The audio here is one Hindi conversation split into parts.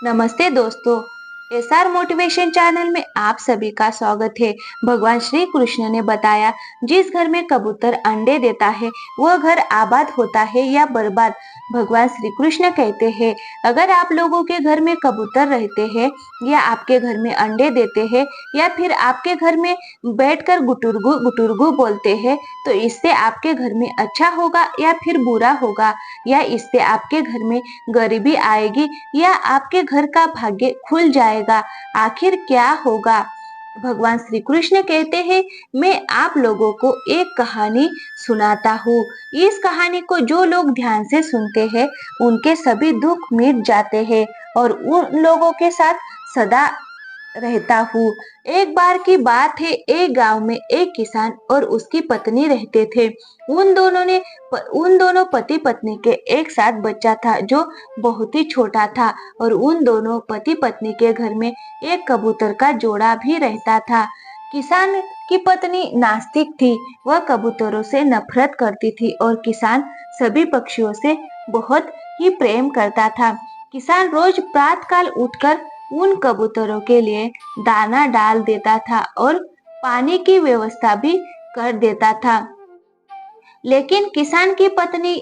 नमस्ते दोस्तों। एसआर मोटिवेशन चैनल में आप सभी का स्वागत है। भगवान श्री कृष्ण ने बताया, जिस घर में कबूतर अंडे देता है वह घर आबाद होता है या बर्बाद। भगवान श्री कृष्ण कहते हैं, अगर आप लोगों के घर में कबूतर रहते हैं या आपके घर में अंडे देते हैं या फिर आपके घर में बैठकर गुटुरगु गुटुरगु बोलते हैं, तो इससे आपके घर में अच्छा होगा या फिर बुरा होगा, या इससे आपके घर में गरीबी आएगी या आपके घर का भाग्य खुल जाएगा। आखिर क्या होगा? भगवान श्री कृष्ण कहते हैं, मैं आप लोगों को एक कहानी सुनाता हूँ। इस कहानी को जो लोग ध्यान से सुनते हैं उनके सभी दुख मिट जाते हैं और उन लोगों के साथ सदा रहता हूँ। एक बार की बात है, एक गांव में एक किसान और उसकी पत्नी रहते थे। उन दोनों पति पत्नी के एक साथ बच्चा था जो बहुत ही छोटा था, और उन दोनों पति पत्नी के घर में एक कबूतर का जोड़ा भी रहता था। किसान की पत्नी नास्तिक थी, वह कबूतरों से नफरत करती थी और किसान सभी पक्षियों से बहुत ही प्रेम करता था। किसान रोज प्रातःकाल उठकर उन कबूतरों के लिए दाना डाल देता था और पानी की व्यवस्था भी कर देता था। लेकिन किसान की पत्नी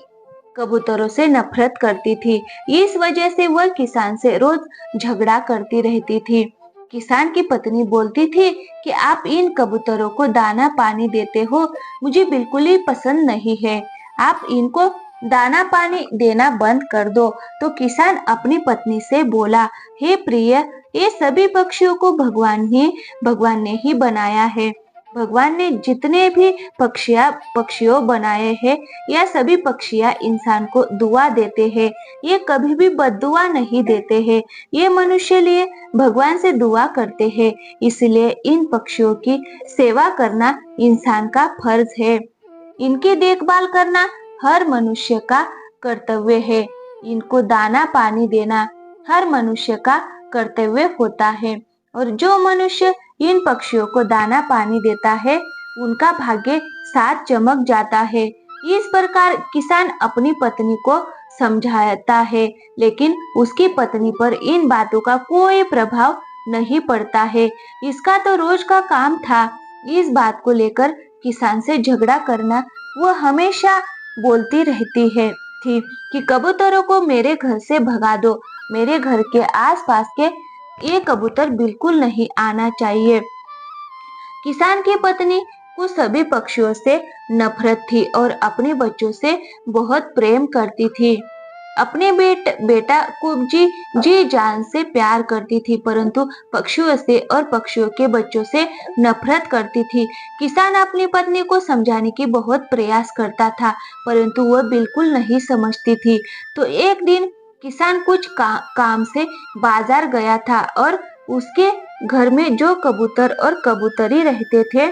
कबूतरों से नफरत करती थी। इस वजह से वह किसान से रोज झगड़ा करती रहती थी। किसान की पत्नी बोलती थी कि आप इन कबूतरों को दाना पानी देते हो, मुझे बिल्कुल ही पसंद नहीं है। आप इनको दाना पानी देना बंद कर दो। तो किसान अपनी पत्नी से बोला, हे प्रिय, ये सभी पक्षियों को भगवान ने ही बनाया है। भगवान ने जितने भी पक्षियों बनाए हैं, यह सभी पक्षियां इंसान को दुआ देते हैं। ये कभी भी बद्दुआ नहीं देते हैं। ये मनुष्य लिए भगवान से दुआ करते हैं। इसलिए इन पक्षियों की सेवा करना इंसान का फर्ज है। इनकी देखभाल करना हर मनुष्य का कर्तव्य है। इनको दाना पानी देना हर मनुष्य का कर्तव्य होता है। और जो मनुष्य इन पक्षियों को दाना पानी देता है, उनका भाग्य साथ चमक जाता है। इस प्रकार किसान अपनी पत्नी को समझाता है, लेकिन उसकी पत्नी पर इन बातों का कोई प्रभाव नहीं पड़ता है। इसका तो रोज का काम था। इस बात को लेकर किसान से झगड़ा करना। वो हमेशा बोलती रहती थी कि कबूतरों को मेरे घर से भगा दो, मेरे घर के आसपास के ये कबूतर बिल्कुल नहीं आना चाहिए। किसान की पत्नी को सभी पक्षियों से नफरत थी और अपने बच्चों से बहुत प्रेम करती थी। अपने बेटा को जी जान से प्यार करती थी, परंतु पक्षियों से और पक्षियों के बच्चों से नफरत करती थी। किसान अपनी पत्नी को समझाने की बहुत प्रयास करता था, परंतु वह बिल्कुल नहीं समझती थी। तो एक दिन किसान कुछ काम से बाजार गया था और उसके घर में जो कबूतर और कबूतरी रहते थे,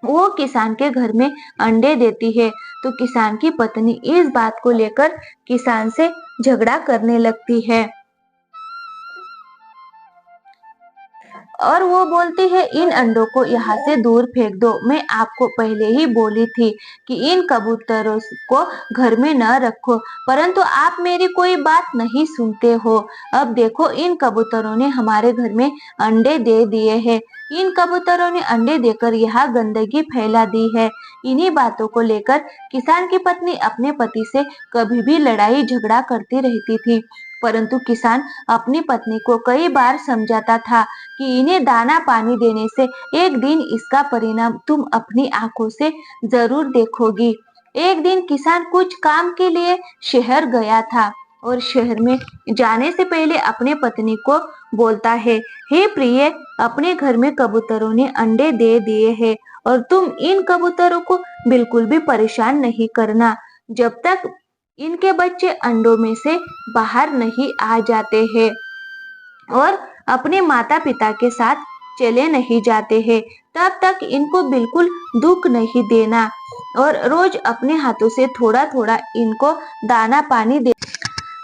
वो किसान के घर में अंडे देती है। तो किसान की पत्नी इस बात को लेकर किसान से झगड़ा करने लगती है और वो बोलती है, इन अंडों को यहाँ से दूर फेंक दो। मैं आपको पहले ही बोली थी कि इन कबूतरों को घर में न रखो, परंतु आप मेरी कोई बात नहीं सुनते हो। अब देखो, इन कबूतरों ने हमारे घर में अंडे दे दिए हैं। इन कबूतरों ने अंडे देकर यहाँ गंदगी फैला दी है। इन्हीं बातों को लेकर किसान की पत्नी अपने पति से कभी भी लड़ाई झगड़ा करती रहती थी, परंतु किसान अपनी पत्नी को कई बार समझाता था कि इन्हें दाना पानी देने से एक दिन इसका परिणाम तुम अपनी आंखों से जरूर देखोगी। एक दिन किसान कुछ काम के लिए शहर गया था और शहर में जाने से पहले अपने पत्नी को बोलता है, हे प्रिय, अपने घर में कबूतरों ने अंडे दे दिए हैं और तुम इन कबूतरों को बिल्कुल भी परेशान नहीं करना जब तक इनके बच्चे अंडों में से बाहर नहीं आ जाते हैं और अपने माता पिता के साथ चले नहीं जाते हैं। तब तक इनको बिल्कुल दुख नहीं देना और रोज अपने हाथों से थोड़ा थोड़ा इनको दाना पानी दे।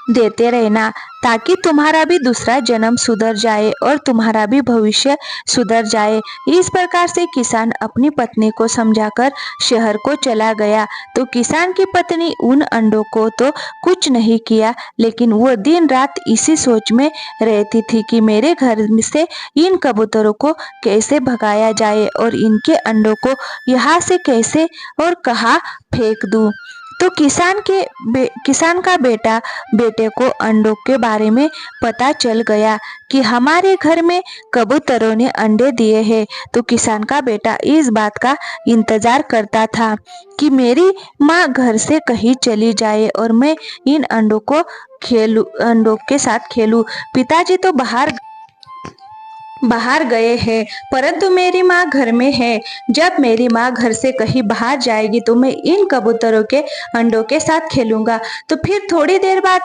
देते रहना, ताकि तुम्हारा भी दूसरा जन्म सुधर जाए और तुम्हारा भी भविष्य सुधर जाए। इस प्रकार से किसान अपनी पत्नी को समझाकर शहर को चला गया। तो किसान की पत्नी उन अंडों को तो कुछ नहीं किया, लेकिन वो दिन रात इसी सोच में रहती थी कि मेरे घर से इन कबूतरों को कैसे भगाया जाए और इनके अंडों को यहाँ से कैसे और कहाँ फेंक दूं। तो किसान का बेटे को अंडों के बारे में पता चल गया कि हमारे घर में कबूतरों ने अंडे दिए हैं। तो किसान का बेटा इस बात का इंतजार करता था कि मेरी माँ घर से कहीं चली जाए और मैं इन अंडों के साथ खेलूं। पिताजी तो बाहर गए हैं, परंतु मेरी माँ घर में है। जब मेरी माँ घर से कहीं बाहर जाएगी तो मैं इन कबूतरों के अंडों के साथ खेलूंगा। तो फिर थोड़ी देर बाद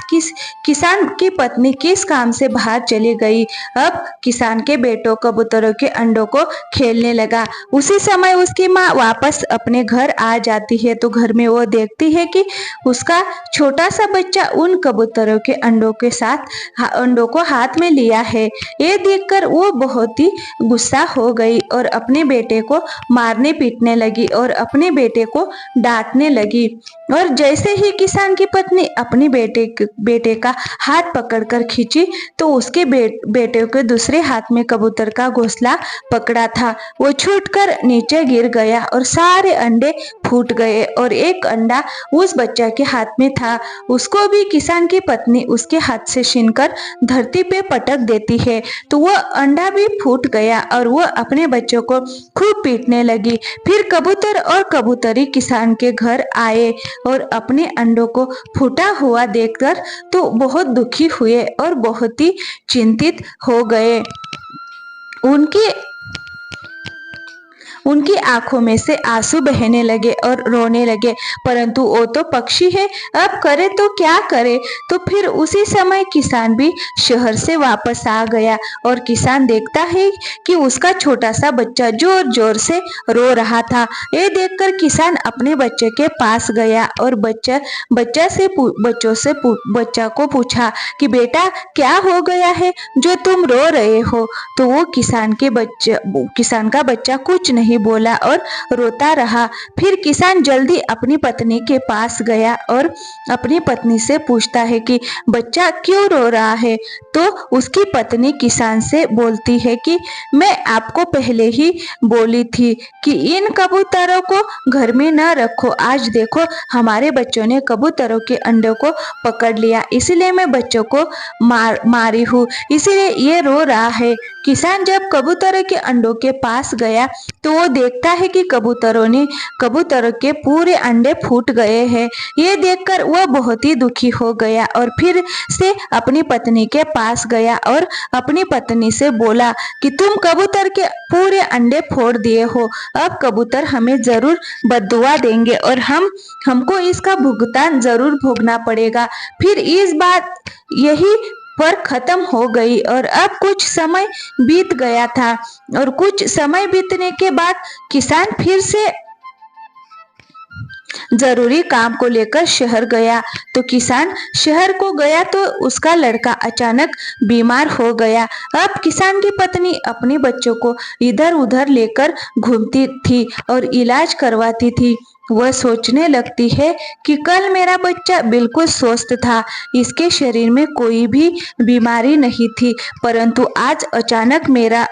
किसान की पत्नी किस काम से बाहर चली गई। अब किसान के बेटो कबूतरों के अंडों को खेलने लगा। उसी समय उसकी माँ वापस अपने घर आ जाती है। तो घर में वो देखती है कि उसका छोटा सा बच्चा उन कबूतरों के अंडों को हाथ में लिया है। ये देखकर वो बहुत ही गुस्सा हो गई और अपने बेटे को मारने पीटने लगी और अपने बेटे को डांटने लगी। और जैसे ही किसान की पत्नी अपने बेटे का हाथ पकड़कर खींची तो उसके बेटे के दूसरे हाथ में कबूतर का घोंसला पकड़ा था। वो छूटकर नीचे गिर गया और सारे अंडे फूट गए और एक अंडा उस बच्चा के हाथ में था। उसको भी किसान की पत्नी उसके हाथ से छीनकर धरती पे पटक देती है। तो वह अंडा भी फूट गया और वह अपने बच्चों को खूब पीटने लगी। फिर कबूतर और कबूतरी किसान के घर आए और अपने अंडों को फूटा हुआ देखकर तो बहुत दुखी हुए और बहुत ही चिंतित हो गए। उनकी आंखों में से आंसू बहने लगे और रोने लगे, परंतु वो तो पक्षी है, अब करे तो क्या करे। तो फिर उसी समय किसान भी शहर से वापस आ गया और किसान देखता है कि उसका छोटा सा बच्चा जोर जोर से रो रहा था। ये देखकर किसान अपने बच्चे के पास गया और बच्चा को पूछा कि बेटा क्या हो गया है जो तुम रो रहे हो। तो वो किसान का बच्चा कुछ नहीं बोला और रोता रहा। फिर किसान जल्दी अपनी पत्नी के पास गया और अपनी पत्नी से पूछता है कि बच्चा क्यों रो रहा है। तो उसकी पत्नी किसान से बोलती है कि मैं आपको पहले ही बोली थी कि इन कबूतरों को घर में न रखो। आज देखो हमारे बच्चों ने कबूतरों के अंडों को पकड़ लिया, इसलिए मैं बच्चों को मारी हूँ, इसीलिए ये रो रहा है। किसान जब कबूतरों के अंडों के पास गया तो वो देखता है कि कबूतरों के पूरे अंडे फूट गए हैं। ये देखकर वह बहुत ही दुखी हो गया और फिर से अपनी पत्नी के पास गया और अपनी पत्नी से बोला कि तुम कबूतर के पूरे अंडे फोड़ दिए हो, अब कबूतर हमें जरूर बद्दुआ देंगे और हमको इसका भुगतान जरूर भोगना पड़ेगा। फिर इस बात यही पर खत्म हो गई और अब कुछ समय बीत गया था और कुछ समय बीतने के बाद किसान फिर से जरूरी काम को लेकर शहर गया। तो किसान शहर को गया तो उसका लड़का अचानक बीमार हो गया। अब किसान की पत्नी अपने बच्चों को इधर उधर लेकर घूमती थी और इलाज करवाती थी। वह सोचने लगती है कि कल मेरा बच्चा बिल्कुल स्वस्थ था, इसके शरीर में कोई भी बीमारी नहीं थी, परंतु आज अचानक मेरा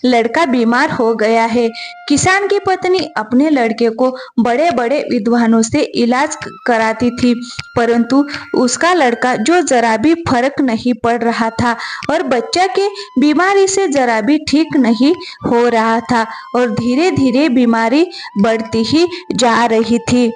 लड़का बीमार हो गया है। किसान की पत्नी अपने लड़के को बड़े बड़े विद्वानों से इलाज कराती थी, परंतु उसका लड़का जो जरा भी फर्क नहीं पड़ रहा था और बच्चा के बीमारी से जरा भी ठीक नहीं हो रहा था और धीरे धीरे बीमारी बढ़ती ही जा रही थी।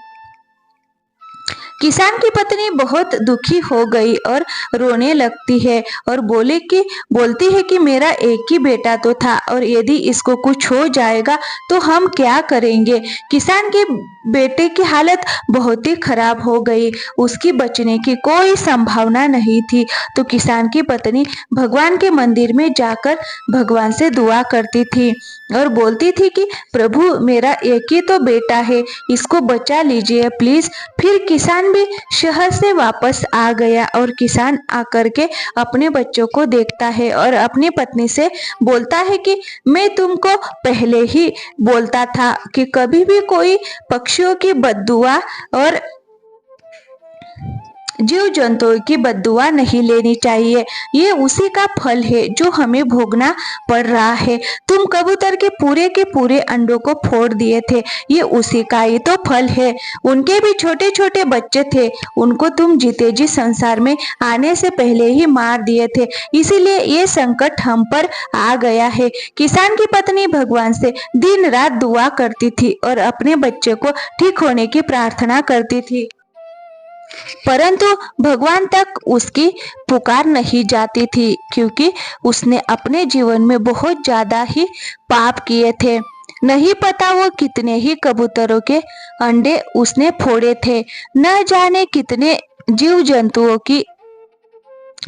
किसान की पत्नी बहुत दुखी हो गई और रोने लगती है और बोलती है कि मेरा एक ही बेटा तो था और यदि इसको कुछ हो जाएगा तो हम क्या करेंगे। किसान के बेटे की हालत बहुत ही खराब हो गई, उसकी बचने की कोई संभावना नहीं थी। तो किसान की पत्नी भगवान के मंदिर में जाकर भगवान से दुआ करती थी और बोलती थी कि प्रभु मेरा एक ही तो बेटा है, इसको बचा लीजिए प्लीज। फिर किसान भी शहर से वापस आ गया और किसान आकर के अपने बच्चों को देखता है और अपनी पत्नी से बोलता है कि मैं तुमको पहले ही बोलता था कि कभी भी कोई पक्षियों की बद्दुआ और जीव जंतुओं की बद्दुआ नहीं लेनी चाहिए। ये उसी का फल है जो हमें भोगना पड़ रहा है। तुम कबूतर के पूरे अंडों को फोड़ दिए थे, ये उसी का ही तो फल है। उनके भी छोटे छोटे बच्चे थे, उनको तुम जीते जी संसार में आने से पहले ही मार दिए थे, इसीलिए ये संकट हम पर आ गया है। किसान की पत्नी भगवान से दिन रात दुआ करती थी और अपने बच्चे को ठीक होने की प्रार्थना करती थी, परंतु भगवान तक उसकी पुकार नहीं जाती थी, क्योंकि उसने अपने जीवन में बहुत ज्यादा ही पाप किए थे। नहीं पता वो कितने ही कबूतरों के अंडे उसने फोड़े थे, न जाने कितने जीव जंतुओं की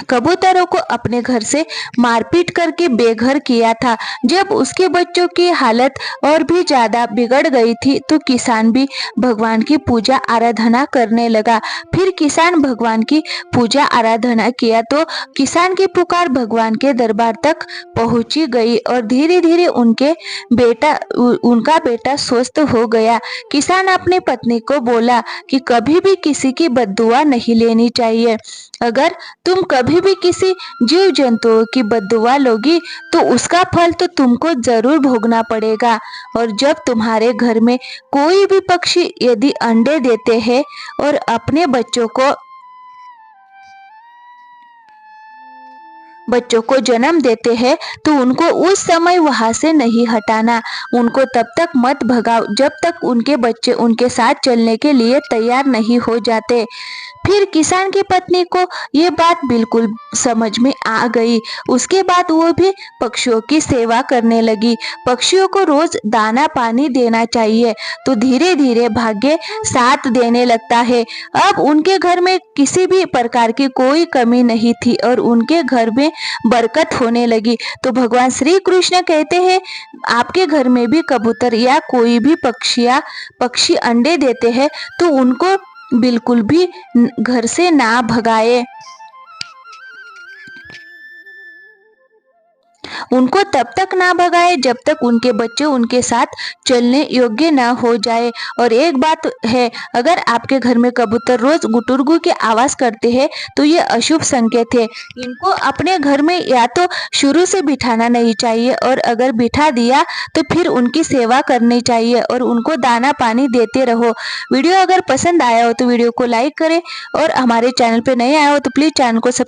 कबूतरों को अपने घर से मारपीट करके बेघर किया था। जब उसके बच्चों की हालत और भी ज्यादा बिगड़ गई थी तो किसान भी भगवान की पूजा आराधना करने लगा। फिर किसान भगवान की पूजा आराधना किया तो किसान की पुकार भगवान के दरबार तक पहुंची गई और धीरे धीरे उनका बेटा स्वस्थ हो गया। किसान अपनी पत्नी को बोला कि कभी भी किसी की बद्दुआ नहीं लेनी चाहिए। अगर तुम कभी भी किसी जीव जंतुओं की बद्दुआ लोगी तो उसका फल तो तुमको जरूर भोगना पड़ेगा। और जब तुम्हारे घर में कोई भी पक्षी यदि अंडे देते हैं और अपने बच्चों को जन्म देते हैं तो उनको उस समय वहां से नहीं हटाना। उनको तब तक मत भगाओ जब तक उनके बच्चे उनके साथ चलने के लिए तैयार नहीं हो जाते। फिर किसान की पत्नी को ये बात बिल्कुल समझ में आ गई। उसके बाद वो भी पक्षियों की सेवा करने लगी। पक्षियों को रोज दाना पानी देना चाहिए तो धीरे धीरे भाग्य साथ देने लगता है। अब उनके घर में किसी भी प्रकार की कोई कमी नहीं थी और उनके घर में बरकत होने लगी। तो भगवान श्री कृष्ण कहते हैं, आपके घर में भी कबूतर या कोई भी पक्षी अंडे देते हैं तो उनको बिल्कुल भी घर से ना भगाए। उनको तब तक ना भगाए जब तक उनके बच्चे उनके साथ चलने योग्य ना हो जाए। और एक बात है, अगर आपके घर में कबूतर रोज गुटुरगु की आवाज करते हैं तो ये अशुभ संकेत है। इनको अपने घर में या तो शुरू से बिठाना नहीं चाहिए और अगर बिठा दिया तो फिर उनकी सेवा करनी चाहिए और उनको दाना पानी देते रहो। वीडियो अगर पसंद आया हो तो वीडियो को लाइक करें और हमारे चैनल पे नए आए हो तो प्लीज चैनल को